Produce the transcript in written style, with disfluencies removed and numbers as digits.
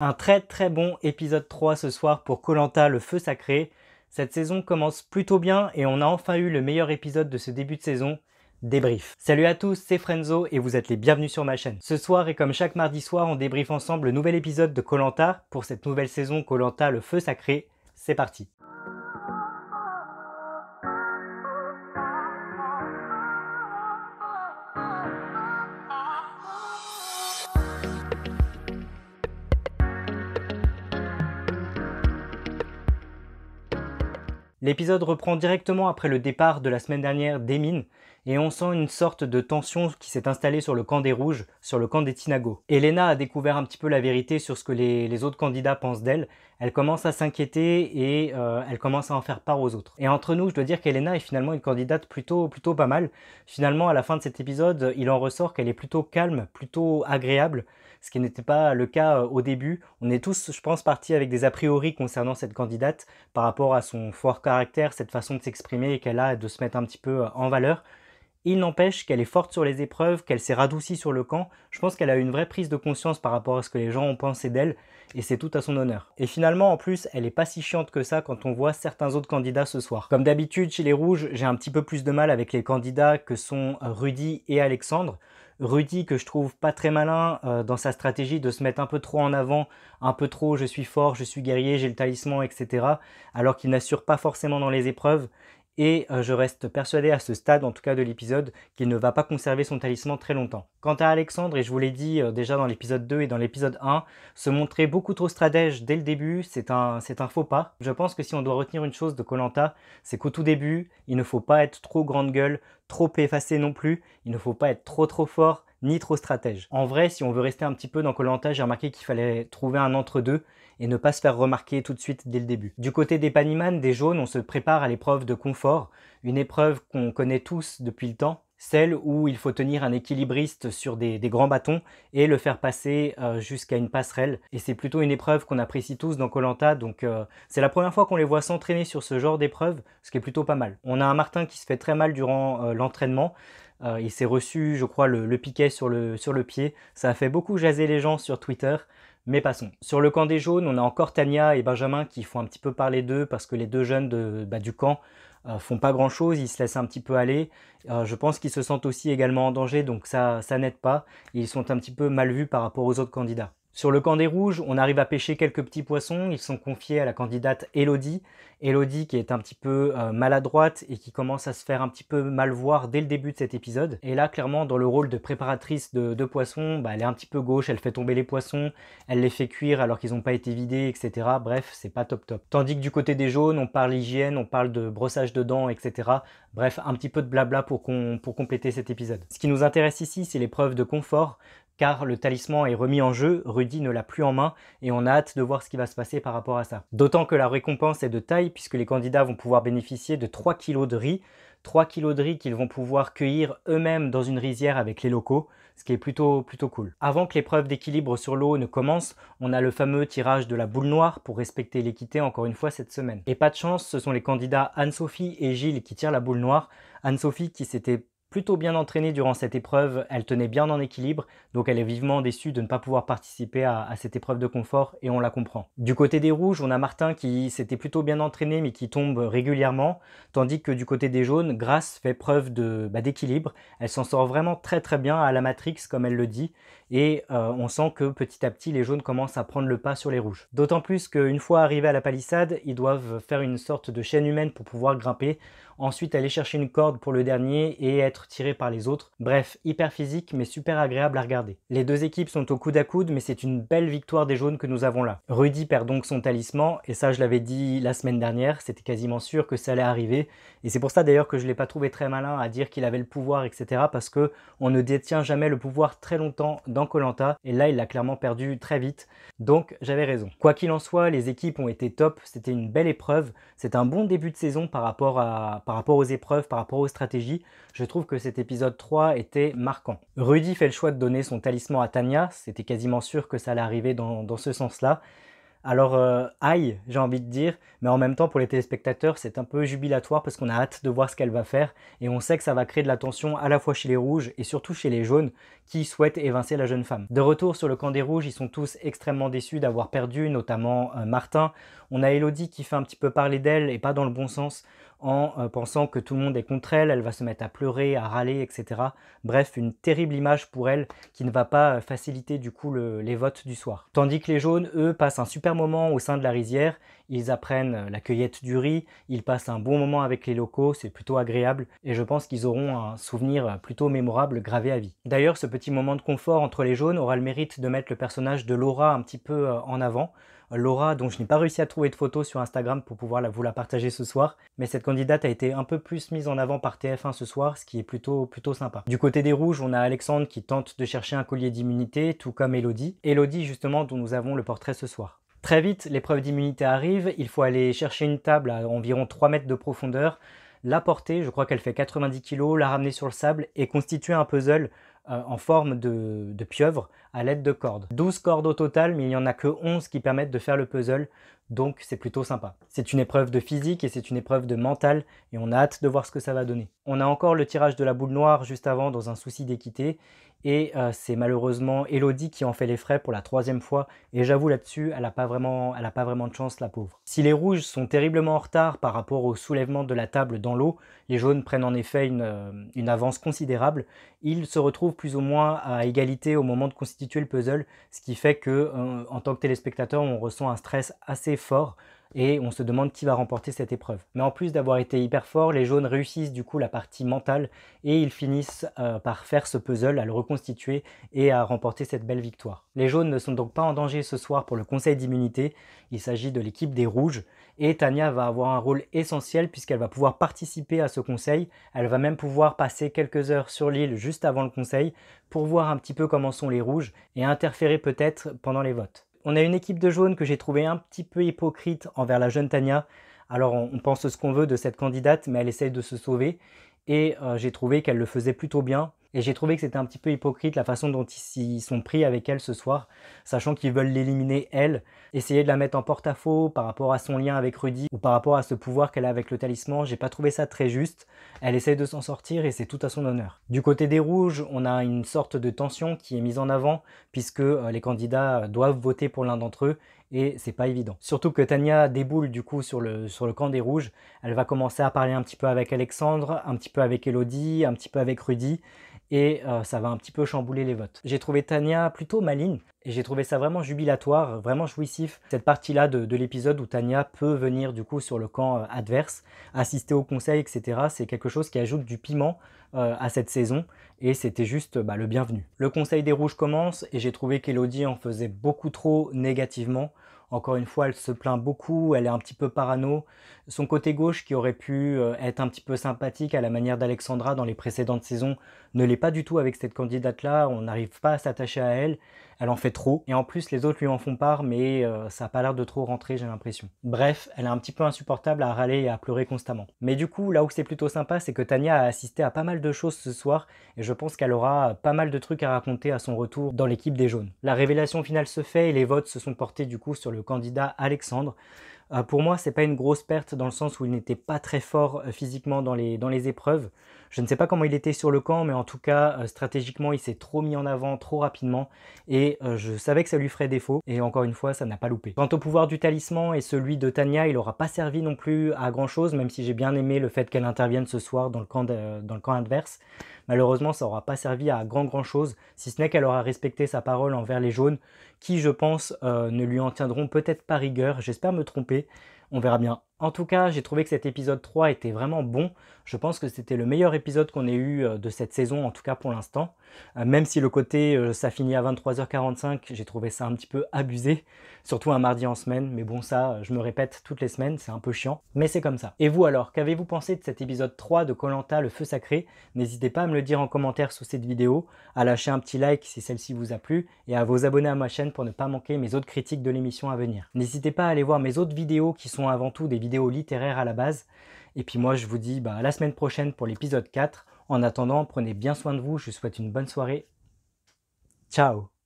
Un très bon épisode 3 ce soir pour koh le feu sacré. Cette saison commence plutôt bien et on a enfin eu le meilleur épisode de ce début de saison, débrief. Salut à tous, c'est Frenzo et vous êtes les bienvenus sur ma chaîne. Ce soir et comme chaque mardi soir, on débriefe ensemble le nouvel épisode de koh pour cette nouvelle saison koh le feu sacré. C'est parti. L'épisode reprend directement après le départ de la semaine dernière d'Emin, et on sent une sorte de tension qui s'est installée sur le camp des Rouges, sur le camp des Tinago. Elena a découvert un petit peu la vérité sur ce que les autres candidats pensent d'elle. Elle commence à s'inquiéter et elle commence à en faire part aux autres. Et entre nous, je dois dire qu'Elena est finalement une candidate plutôt pas mal. Finalement, à la fin de cet épisode, il en ressort qu'elle est plutôt calme, plutôt agréable, ce qui n'était pas le cas au début. On est tous, je pense, partis avec des a priori concernant cette candidate par rapport à son fort caractère, cette façon de s'exprimer qu'elle a de se mettre un petit peu en valeur. Il n'empêche qu'elle est forte sur les épreuves, qu'elle s'est radoucie sur le camp. Je pense qu'elle a eu une vraie prise de conscience par rapport à ce que les gens ont pensé d'elle, et c'est tout à son honneur. Et finalement, en plus, elle est pas si chiante que ça quand on voit certains autres candidats ce soir. Comme d'habitude, chez les Rouges, j'ai un petit peu plus de mal avec les candidats que sont Rudy et Alexandre. Rudy, que je trouve pas très malin dans sa stratégie de se mettre un peu trop en avant, un peu trop je suis fort, je suis guerrier, j'ai le talisman, etc. alors qu'il n'assure pas forcément dans les épreuves. Et je reste persuadé à ce stade, en tout cas de l'épisode, qu'il ne va pas conserver son talisman très longtemps. Quant à Alexandre, et je vous l'ai dit déjà dans l'épisode 2 et dans l'épisode 1, se montrer beaucoup trop stratège dès le début, c'est un faux pas. Je pense que si on doit retenir une chose de koh c'est qu'au tout début, il ne faut pas être trop grande gueule, trop effacé non plus, il ne faut pas être trop fort, ni trop stratège. En vrai, si on veut rester un petit peu dans koh j'ai remarqué qu'il fallait trouver un entre-deux et ne pas se faire remarquer tout de suite dès le début. Du côté des Paniman, des jaunes, on se prépare à l'épreuve de confort, une épreuve qu'on connaît tous depuis le temps, celle où il faut tenir un équilibriste sur des grands bâtons et le faire passer jusqu'à une passerelle. Et c'est plutôt une épreuve qu'on apprécie tous dans koh donc c'est la première fois qu'on les voit s'entraîner sur ce genre d'épreuve, ce qui est plutôt pas mal. On a un Martin qui se fait très mal durant l'entraînement. Il s'est reçu, je crois, le piquet sur le pied. Ça a fait beaucoup jaser les gens sur Twitter. Mais passons. Sur le camp des jaunes, on a encore Tania et Benjamin qui font un petit peu parler d'eux parce que les deux jeunes du camp font pas grand chose, ils se laissent un petit peu aller. Je pense qu'ils se sentent aussi également en danger, donc ça n'aide pas. Ils sont un petit peu mal vus par rapport aux autres candidats. Sur le camp des rouges, on arrive à pêcher quelques petits poissons. Ils sont confiés à la candidate Elodie. Elodie qui est un petit peu maladroite et qui commence à se faire un petit peu mal voir dès le début de cet épisode. Et là, clairement, dans le rôle de préparatrice de poissons, elle est un petit peu gauche, elle fait tomber les poissons, elle les fait cuire alors qu'ils n'ont pas été vidés, etc. Bref, c'est pas top. Tandis que du côté des jaunes, on parle hygiène, on parle de brossage de dents, etc. Bref, un petit peu de blabla pour compléter cet épisode. Ce qui nous intéresse ici, c'est l'épreuve de confort, car le talisman est remis en jeu, Rudy ne l'a plus en main et on a hâte de voir ce qui va se passer par rapport à ça. D'autant que la récompense est de taille puisque les candidats vont pouvoir bénéficier de 3 kg de riz, 3 kg de riz qu'ils vont pouvoir cueillir eux-mêmes dans une rizière avec les locaux, ce qui est plutôt cool. Avant que l'épreuve d'équilibre sur l'eau ne commence, on a le fameux tirage de la boule noire pour respecter l'équité encore une fois cette semaine. Et pas de chance, ce sont les candidats Anne-Sophie et Gilles qui tirent la boule noire. Anne-Sophie qui s'était plutôt bien entraînée durant cette épreuve, elle tenait bien en équilibre, donc elle est vivement déçue de ne pas pouvoir participer à cette épreuve de confort et on la comprend. Du côté des rouges, on a Martin qui s'était plutôt bien entraîné mais qui tombe régulièrement, tandis que du côté des jaunes, Grace fait preuve d'équilibre, elle s'en sort vraiment très bien à la Matrix comme elle le dit, et on sent que petit à petit les jaunes commencent à prendre le pas sur les rouges. D'autant plus qu'une fois arrivés à la palissade, ils doivent faire une sorte de chaîne humaine pour pouvoir grimper, ensuite aller chercher une corde pour le dernier et être tiré par les autres. Bref, hyper physique mais super agréable à regarder. Les deux équipes sont au coude à coude mais c'est une belle victoire des jaunes que nous avons là. Rudy perd donc son talisman et ça je l'avais dit la semaine dernière, c'était quasiment sûr que ça allait arriver et c'est pour ça d'ailleurs que je ne l'ai pas trouvé très malin à dire qu'il avait le pouvoir etc. parce que on ne détient jamais le pouvoir très longtemps dans koh et là il l'a clairement perdu très vite donc j'avais raison. Quoi qu'il en soit, les équipes ont été top, c'était une belle épreuve, c'est un bon début de saison par rapport aux épreuves, par rapport aux stratégies. Je trouve que cet épisode 3 était marquant. Rudy fait le choix de donner son talisman à Tania, c'était quasiment sûr que ça allait arriver dans ce sens-là. Alors, aïe, j'ai envie de dire, mais en même temps, pour les téléspectateurs, c'est un peu jubilatoire parce qu'on a hâte de voir ce qu'elle va faire et on sait que ça va créer de la tension à la fois chez les rouges et surtout chez les jaunes qui souhaitent évincer la jeune femme. De retour sur le camp des rouges, ils sont tous extrêmement déçus d'avoir perdu, notamment Martin. On a Elodie qui fait un petit peu parler d'elle et pas dans le bon sens en pensant que tout le monde est contre elle, elle va se mettre à pleurer, à râler, etc. Bref, une terrible image pour elle qui ne va pas faciliter du coup les votes du soir. Tandis que les jaunes, eux, passent un super moment au sein de la rizière, ils apprennent la cueillette du riz, ils passent un bon moment avec les locaux, c'est plutôt agréable et je pense qu'ils auront un souvenir plutôt mémorable gravé à vie. D'ailleurs, ce petit moment de confort entre les jaunes aura le mérite de mettre le personnage de Laura un petit peu en avant. Laura, dont je n'ai pas réussi à trouver de photos sur Instagram pour pouvoir vous la partager ce soir, mais cette candidate a été un peu plus mise en avant par TF1 ce soir, ce qui est plutôt sympa. Du côté des rouges, on a Alexandre qui tente de chercher un collier d'immunité, tout comme Elodie. Elodie, justement, dont nous avons le portrait ce soir. Très vite, l'épreuve d'immunité arrive, il faut aller chercher une table à environ 3 mètres de profondeur, la porter, je crois qu'elle fait 90 kg, la ramener sur le sable et constituer un puzzle en forme de pieuvre à l'aide de cordes. 12 cordes au total, mais il n'y en a que 11 qui permettent de faire le puzzle, donc c'est plutôt sympa. C'est une épreuve de physique et c'est une épreuve de mental, et on a hâte de voir ce que ça va donner. On a encore le tirage de la boule noire juste avant dans un souci d'équité, et c'est malheureusement Elodie qui en fait les frais pour la 3e fois, et j'avoue là-dessus, elle n'a pas vraiment de chance, la pauvre. Si les rouges sont terriblement en retard par rapport au soulèvement de la table dans l'eau, les jaunes prennent en effet une avance considérable. Ils se retrouvent plus ou moins à égalité au moment de constituer le puzzle, ce qui fait que en tant que téléspectateur, on ressent un stress assez fort et on se demande qui va remporter cette épreuve. Mais en plus d'avoir été hyper forts, les jaunes réussissent du coup la partie mentale et ils finissent par faire ce puzzle, à le reconstituer et à remporter cette belle victoire. Les jaunes ne sont donc pas en danger ce soir pour le conseil d'immunité, il s'agit de l'équipe des rouges et Tania va avoir un rôle essentiel puisqu'elle va pouvoir participer à ce conseil, elle va même pouvoir passer quelques heures sur l'île juste avant le conseil pour voir un petit peu comment sont les rouges et interférer peut-être pendant les votes. On a une équipe de jaunes que j'ai trouvé un petit peu hypocrite envers la jeune Tania. Alors on pense ce qu'on veut de cette candidate, mais elle essaye de se sauver. Et j'ai trouvé qu'elle le faisait plutôt bien. Et j'ai trouvé que c'était un petit peu hypocrite la façon dont ils sont pris avec elle ce soir, sachant qu'ils veulent l'éliminer elle, essayer de la mettre en porte-à-faux par rapport à son lien avec Rudy ou par rapport à ce pouvoir qu'elle a avec le talisman. J'ai pas trouvé ça très juste. Elle essaye de s'en sortir et c'est tout à son honneur. Du côté des rouges, on a une sorte de tension qui est mise en avant puisque les candidats doivent voter pour l'un d'entre eux et c'est pas évident. Surtout que Tania déboule du coup sur le camp des rouges. Elle va commencer à parler un petit peu avec Alexandre, un petit peu avec Elodie, un petit peu avec Rudy et ça va un petit peu chambouler les votes. J'ai trouvé Tania plutôt maligne et j'ai trouvé ça vraiment jubilatoire, vraiment jouissif. Cette partie-là de l'épisode où Tania peut venir du coup sur le camp adverse, assister au conseil, etc. C'est quelque chose qui ajoute du piment à cette saison et c'était juste le bienvenu. Le conseil des rouges commence et j'ai trouvé qu'Elodie en faisait beaucoup trop négativement. Encore une fois, elle se plaint beaucoup, elle est un petit peu parano. Son côté gauche, qui aurait pu être un petit peu sympathique à la manière d'Alexandra dans les précédentes saisons, ne l'est pas du tout avec cette candidate-là. On n'arrive pas à s'attacher à elle. Elle en fait trop. Et en plus, les autres lui en font part, mais ça n'a pas l'air de trop rentrer, j'ai l'impression. Bref, elle est un petit peu insupportable à râler et à pleurer constamment. Mais du coup, là où c'est plutôt sympa, c'est que Tania a assisté à pas mal de choses ce soir, et je pense qu'elle aura pas mal de trucs à raconter à son retour dans l'équipe des jaunes. La révélation finale se fait et les votes se sont portés du coup sur le candidat Alexandre. Pour moi, c'est pas une grosse perte dans le sens où il n'était pas très fort physiquement dans les épreuves. Je ne sais pas comment il était sur le camp, mais en tout cas, stratégiquement, il s'est trop mis en avant trop rapidement et je savais que ça lui ferait défaut. Et encore une fois, ça n'a pas loupé. Quant au pouvoir du talisman et celui de Tania, il n'aura pas servi non plus à grand chose, même si j'ai bien aimé le fait qu'elle intervienne ce soir dans le camp adverse. Malheureusement, ça n'aura pas servi à grand chose, si ce n'est qu'elle aura respecté sa parole envers les jaunes, qui, je pense, ne lui en tiendront peut-être pas rigueur. J'espère me tromper. On verra bien. En tout cas, j'ai trouvé que cet épisode 3 était vraiment bon. Je pense que c'était le meilleur épisode qu'on ait eu de cette saison, en tout cas pour l'instant. Même si le côté ça finit à 23h45, j'ai trouvé ça un petit peu abusé. Surtout un mardi en semaine. Mais bon, ça, je me répète toutes les semaines, c'est un peu chiant. Mais c'est comme ça. Et vous alors, qu'avez-vous pensé de cet épisode 3 de koh Lanta, le feu sacré? N'hésitez pas à me le dire en commentaire sous cette vidéo, à lâcher un petit like si celle-ci vous a plu, et à vous abonner à ma chaîne pour ne pas manquer mes autres critiques de l'émission à venir. N'hésitez pas à aller voir mes autres vidéos qui sont avant tout des vidéos littéraires à la base. Et puis moi je vous dis à la semaine prochaine pour l'épisode 4. En attendant, prenez bien soin de vous, je vous souhaite une bonne soirée. Ciao!